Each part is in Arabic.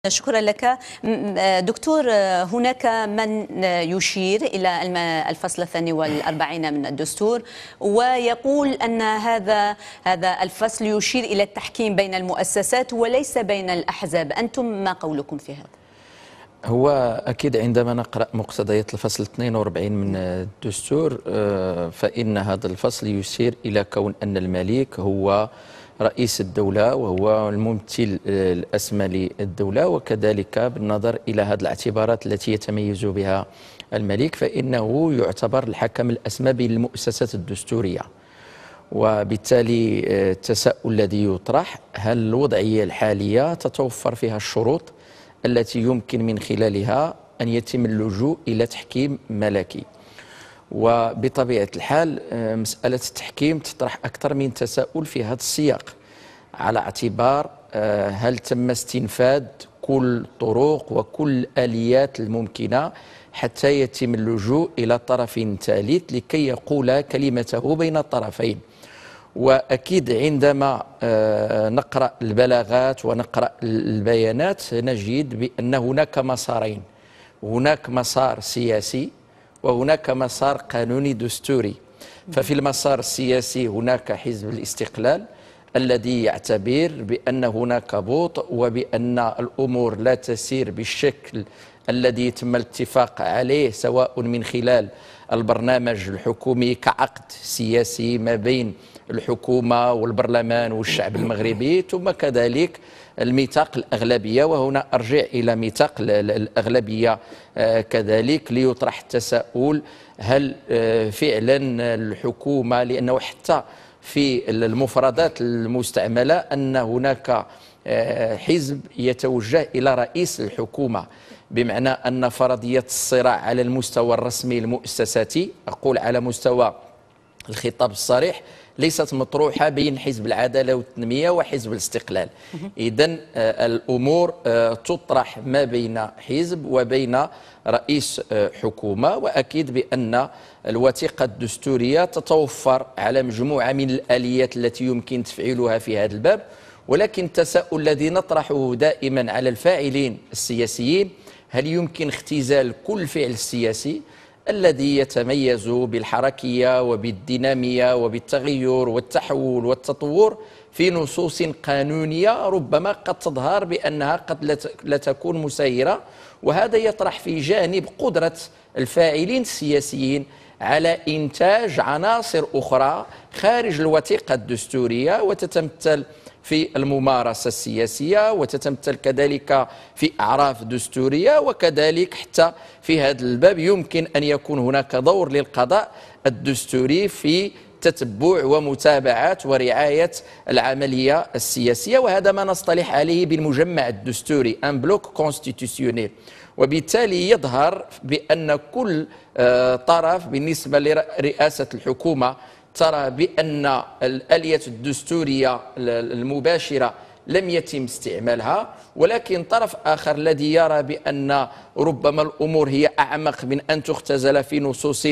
شكرا لك دكتور. هناك من يشير إلى الفصل 42 من الدستور ويقول أن هذا الفصل يشير إلى التحكيم بين المؤسسات وليس بين الأحزاب. أنتم ما قولكم في هذا؟ هو أكيد عندما نقرأ مقتضيات الفصل 42 من الدستور فإن هذا الفصل يشير إلى كون أن الملك هو رئيس الدولة وهو الممثل الأسمى للدولة، وكذلك بالنظر إلى هذه الاعتبارات التي يتميز بها الملك فإنه يعتبر الحكم الأسمى بين المؤسسات الدستورية. وبالتالي التساؤل الذي يطرح: هل الوضعية الحالية تتوفر فيها الشروط التي يمكن من خلالها أن يتم اللجوء إلى تحكيم ملكي؟ وبطبيعة الحال مسألة التحكيم تطرح أكثر من تساؤل في هذا السياق، على اعتبار هل تم استنفاذ كل الطرق وكل الآليات الممكنة حتى يتم اللجوء إلى طرف ثالث لكي يقول كلمته بين الطرفين. وأكيد عندما نقرأ البلاغات ونقرأ البيانات نجد بأن هناك مسارين: هناك مسار سياسي وهناك مسار قانوني دستوري. ففي المسار السياسي هناك حزب الاستقلال الذي يعتبر بأن هناك بطء وبأن الأمور لا تسير بالشكل الذي تم الاتفاق عليه، سواء من خلال البرنامج الحكومي كعقد سياسي ما بين الحكومة والبرلمان والشعب المغربي، ثم كذلك الميثاق الأغلبية. وهنا أرجع إلى ميثاق الأغلبية كذلك ليطرح التساؤل: هل فعلا الحكومة، لأنه حتى في المفردات المستعملة أن هناك حزب يتوجه إلى رئيس الحكومة، بمعنى أن فرضية الصراع على المستوى الرسمي المؤسساتي، أقول على مستوى الخطاب الصريح، ليست مطروحة بين حزب العدالة والتنمية وحزب الاستقلال. إذن الأمور تطرح ما بين حزب وبين رئيس حكومة. وأكيد بأن الوثيقة الدستورية تتوفر على مجموعة من الآليات التي يمكن تفعيلها في هذا الباب. ولكن التساؤل الذي نطرحه دائما على الفاعلين السياسيين: هل يمكن اختزال كل فعل سياسي الذي يتميز بالحركية وبالدينامية وبالتغير والتحول والتطور في نصوص قانونية ربما قد تظهر بأنها قد لا تكون مسيرة؟ وهذا يطرح في جانب قدرة الفاعلين السياسيين على إنتاج عناصر أخرى خارج الوثيقة الدستورية، وتتمثل في الممارسة السياسية، وتتمثل كذلك في أعراف دستورية، وكذلك حتى في هذا الباب يمكن أن يكون هناك دور للقضاء الدستوري في تتبع ومتابعة ورعاية العملية السياسية. وهذا ما نصطلح عليه بالمجمع الدستوري، ان بلوك كونستيتيسيونيل. وبالتالي يظهر بأن كل طرف بالنسبة لرئاسة الحكومة ترى بأن الآلية الدستورية المباشرة لم يتم استعمالها، ولكن طرف آخر الذي يرى بأن ربما الأمور هي أعمق من أن تختزل في نصوص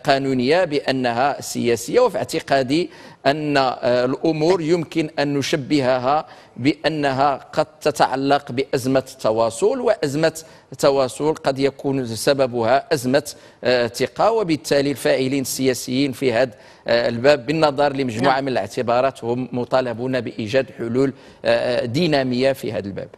قانونية بأنها سياسية. وفي اعتقادي أن الأمور يمكن أن نشبهها بأنها قد تتعلق بأزمة تواصل، وأزمة تواصل قد يكون سببها أزمة ثقة. وبالتالي الفاعلين السياسيين في هذا الباب بالنظر لمجموعة من الاعتبارات هم مطالبون بإيجاد حلول دينامية في هذا الباب.